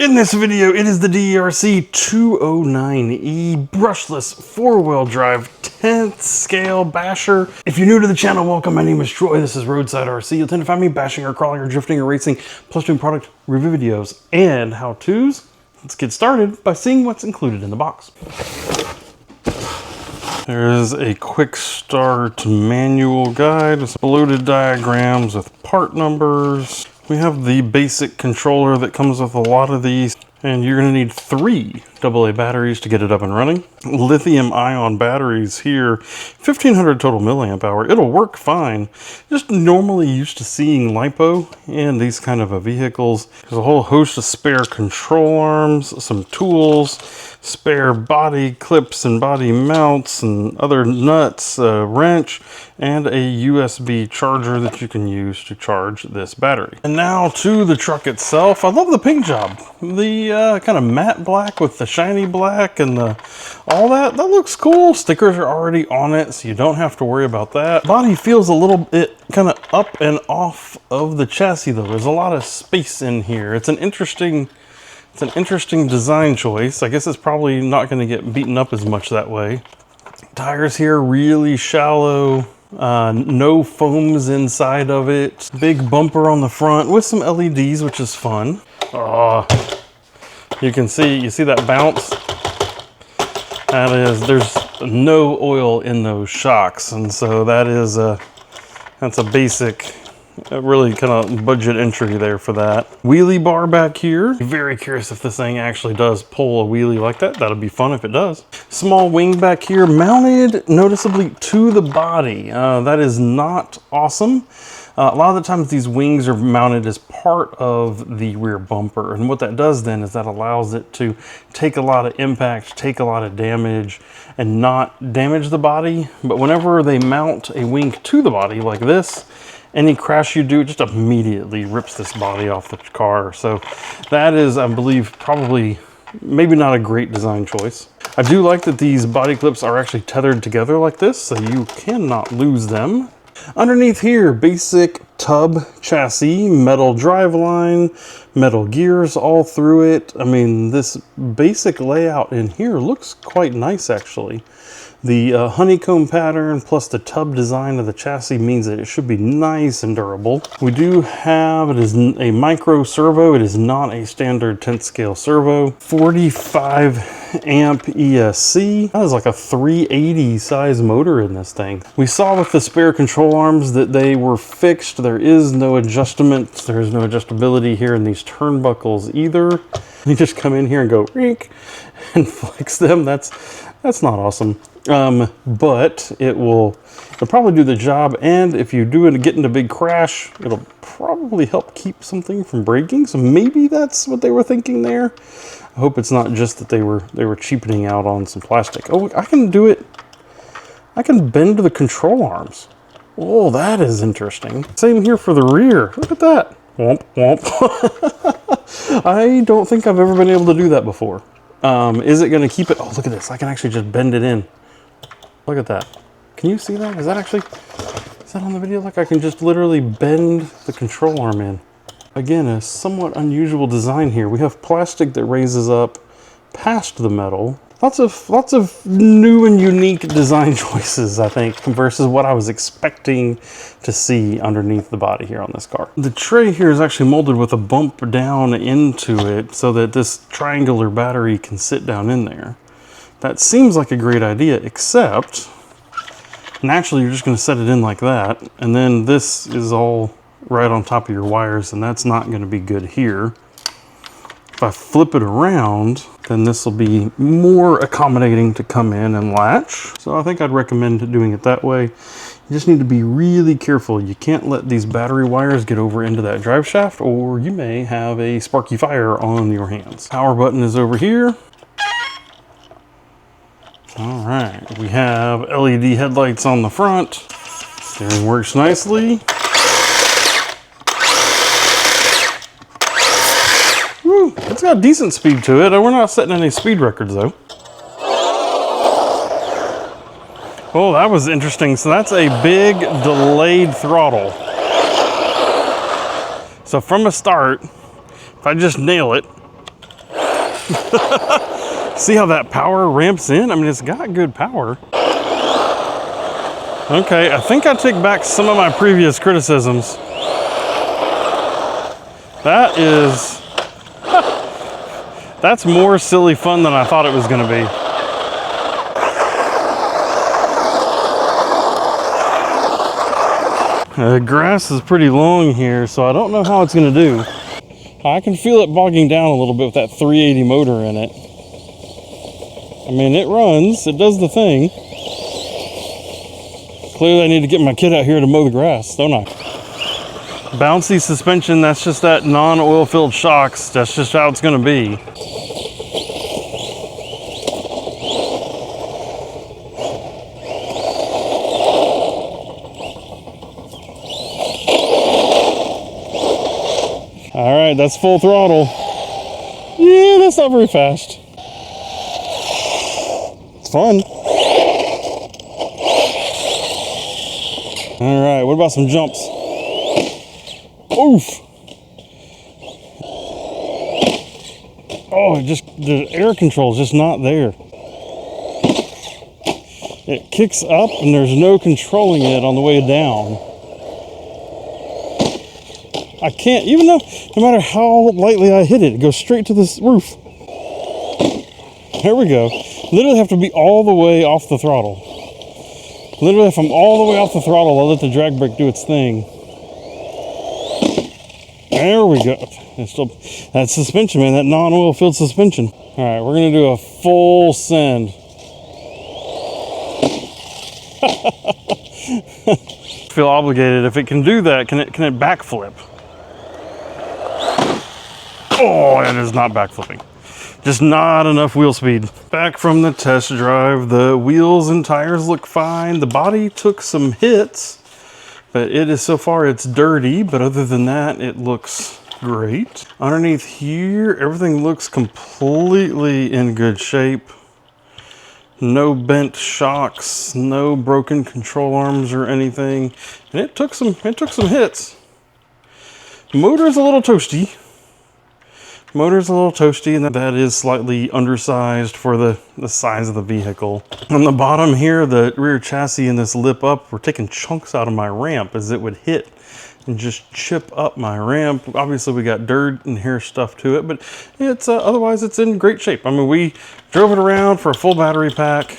In this video, it is the DEERC 209E brushless four-wheel drive 10th scale basher. If you're new to the channel, welcome. My name is Troy. This is RoadsideRC. You'll tend to find me bashing or crawling or drifting or racing, plus doing product review videos and how-tos. Let's get started by seeing what's included in the box. There's a quick start manual guide with loaded diagrams with part numbers. We have the basic controller that comes with a lot of these, and you're going to need 3 AA batteries to get it up and running. Lithium ion batteries here, 1500 total milliamp hour. It'll work fine. Just normally used to seeing LiPo in these kind of vehicles. There's a whole host of spare control arms, some tools, spare body clips and body mounts and other nuts, a wrench, and a USB charger that you can use to charge this battery. And now to the truck itself. I love the paint job. The kind of matte black with the shiny black and all that looks cool. Stickers are already on it, so you don't have to worry about that. Body feels a little bit kind of up and off of the chassis though. There's a lot of space in here. It's an interesting design choice. I guess it's probably not going to get beaten up as much that way. Tires here really shallow. No foams inside of it. Big bumper on the front with some LEDs, which is fun. You see that bounce? There's no oil in those shocks, and so that's a basic, really kind of budget entry there for that. Wheelie bar back here. Very curious if this thing actually does pull a wheelie like that. That'll be fun if it does. Small wing back here, mounted noticeably to the body. That is not awesome. A lot of the times these wings are mounted as part of the rear bumper, and what that does then is that allows it to take a lot of impact, take a lot of damage, and not damage the body. But whenever they mount a wing to the body like this, any crash you do, it just immediately rips this body off the car. So that is, I believe, probably maybe not a great design choice. I do like that these body clips are actually tethered together like this, so you cannot lose them. Underneath here, basic tub chassis, metal driveline, metal gears all through it. I mean, this basic layout in here looks quite nice actually. The honeycomb pattern plus the tub design of the chassis means that it should be nice and durable. We do have, it is a micro servo. It is not a standard 10th scale servo. 45 amp ESC. That is like a 380 size motor in this thing. We saw with the spare control arms that they were fixed. There is no adjustment. There's no adjustability here in these turnbuckles either. You just come in here and go rink and flex them. That's not awesome. But it'll probably do the job, and if you get into a big crash, it'll probably help keep something from breaking. So maybe that's what they were thinking there. I hope it's not just that they were cheapening out on some plastic. Oh, I can do it. I can bend the control arms. Oh, that is interesting. Same here for the rear. Look at that. Womp, womp. I don't think I've ever been able to do that before. Is it going to keep it? Oh, look at this. I can actually just bend it in. Look at that. Can you see that? Is that on the video? Like I can just literally bend the control arm in. Again, a somewhat unusual design here. We have plastic that raises up past the metal. Lots of new and unique design choices, I think, versus what I was expecting to see underneath the body here on this car. The tray here is actually molded with a bump down into it so that this triangular battery can sit down in there. That seems like a great idea, except naturally you're just going to set it in like that, and then this is all right on top of your wires, and that's not going to be good here. If I flip it around, then this will be more accommodating to come in and latch. So I think I'd recommend doing it that way. You just need to be really careful. You can't let these battery wires get over into that drive shaft, or you may have a sparky fire on your hands. Power button is over here. All right, we have LED headlights on the front. Steering works nicely. Woo, it's got decent speed to it. We're not setting any speed records though. Oh, that was interesting. So that's a big delayed throttle. So from a start, if I just nail it, See how that power ramps in? I mean, it's got good power. Okay, I think I take back some of my previous criticisms. That is, that's more silly fun than I thought it was gonna be. The grass is pretty long here, so I don't know how it's gonna do. I can feel it bogging down a little bit with that 380 motor in it. I mean, it runs, it does the thing. Clearly I need to get my kid out here to mow the grass, don't I? Bouncy suspension, that's just that non-oil filled shocks. That's just how it's gonna be. All right, that's full throttle. Yeah, that's not very fast. It's fun. All right, what about some jumps? Oof. Oh, the air control is just not there. It kicks up and there's no controlling it on the way down. I can't, even though, no matter how lightly I hit it, it goes straight to this roof. There we go. Literally have to be all the way off the throttle. Literally, if I'm all the way off the throttle, I'll let the drag brake do its thing. There we go. It's still, that suspension, man, that non-oil filled suspension. All right, we're gonna do a full send. Feel obligated. If it can do that, can it backflip? Oh, it is not backflipping. Just not enough wheel speed. Back from the test drive, the wheels and tires look fine. The body took some hits, but it is, so far it's dirty, but other than that, it looks great. Underneath here, everything looks completely in good shape. No bent shocks, no broken control arms or anything. And it took some hits. Motor's a little toasty. Motor's a little toasty, and that is slightly undersized for the size of the vehicle. On the bottom here, the rear chassis and this lip up were taking chunks out of my ramp as it would hit and just chip up my ramp. Obviously we got dirt and hair stuff to it, but it's otherwise it's in great shape. I mean, we drove it around for a full battery pack.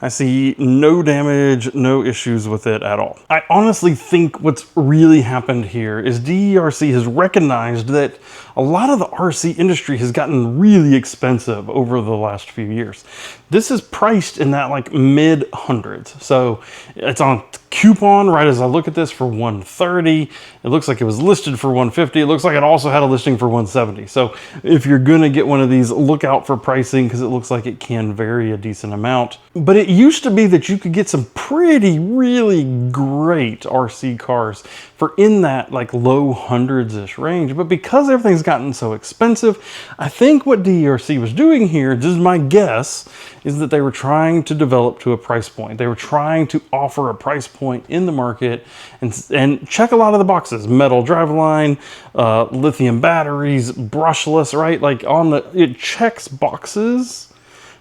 I see no damage, no issues with it at all. I honestly think what's really happened here is DERC has recognized that a lot of the RC industry has gotten really expensive over the last few years. This is priced in that like mid hundreds. So it's on coupon right as I look at this for $130. It looks like it was listed for $150. It looks like it also had a listing for $170. So if you're gonna get one of these, look out for pricing because it looks like it can vary a decent amount. But it used to be that you could get some really great RC cars for in that like low hundreds-ish range. But because everything's gotten so expensive, I think what DERC was doing here, this is my guess, is that they were trying to develop to a price point. They were trying to offer a price point in the market and check a lot of the boxes. Metal driveline, lithium batteries, brushless, right? Like it checks boxes,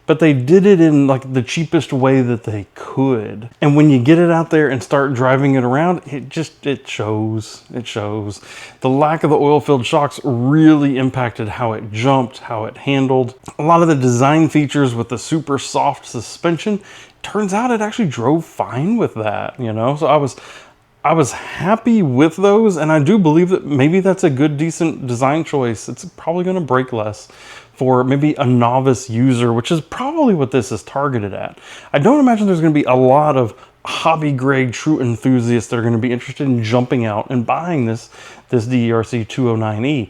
but they did it in like the cheapest way that they could. And when you get it out there and start driving it around, it shows. The lack of the oil-filled shocks really impacted how it jumped, how it handled. A lot of the design features with the super soft suspension, turns out it actually drove fine with that, you know? So I was happy with those, and I do believe that maybe that's a good, decent design choice. It's probably gonna break less for maybe a novice user, which is probably what this is targeted at. I don't imagine there's gonna be a lot of hobby grade true enthusiasts that are gonna be interested in jumping out and buying this DERC 209E.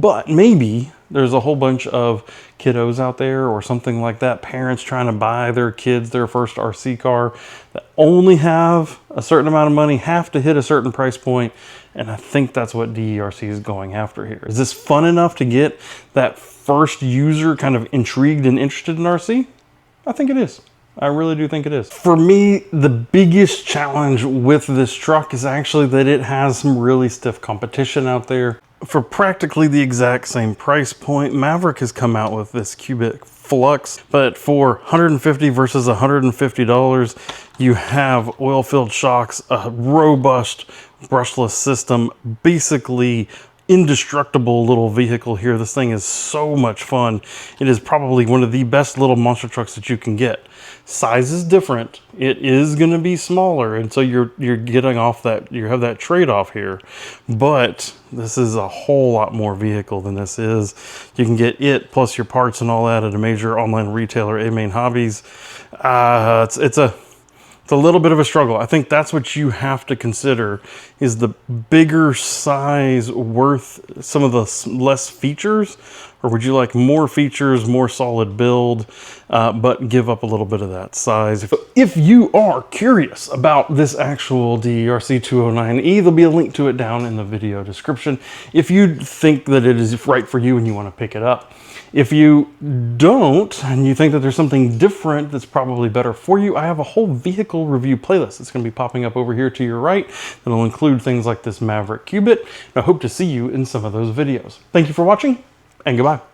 But maybe there's a whole bunch of kiddos out there or something like that, parents trying to buy their kids their first RC car that only have a certain amount of money, have to hit a certain price point. And I think that's what DERC is going after here. Is this fun enough to get that first user kind of intrigued and interested in RC? I think it is. I really do think it is. For me, the biggest challenge with this truck is actually that it has some really stiff competition out there. for practically the exact same price point, Maverick has come out with this cubic flux, but for $150 versus $150, you have oil-filled shocks, a robust brushless system, basically indestructible little vehicle here. This thing is so much fun. It is probably one of the best little monster trucks that you can get. Size is different. It is going to be smaller, and so you're getting off that, you have that trade-off here. But this is a whole lot more vehicle than this is. You can get it plus your parts and all that at a major online retailer, A Main Hobbies. It's a little bit of a struggle. I think that's what you have to consider, is the bigger size worth some of the less features, or would you like more features, more solid build, but give up a little bit of that size? If you are curious about this actual DEERC 209E, there'll be a link to it down in the video description if you think that it is right for you and you want to pick it up. If you don't, and you think that there's something different that's probably better for you, I have a whole vehicle review playlist that's going to be popping up over here to your right that'll include things like this Maverick Cubit. And I hope to see you in some of those videos. Thank you for watching, and goodbye.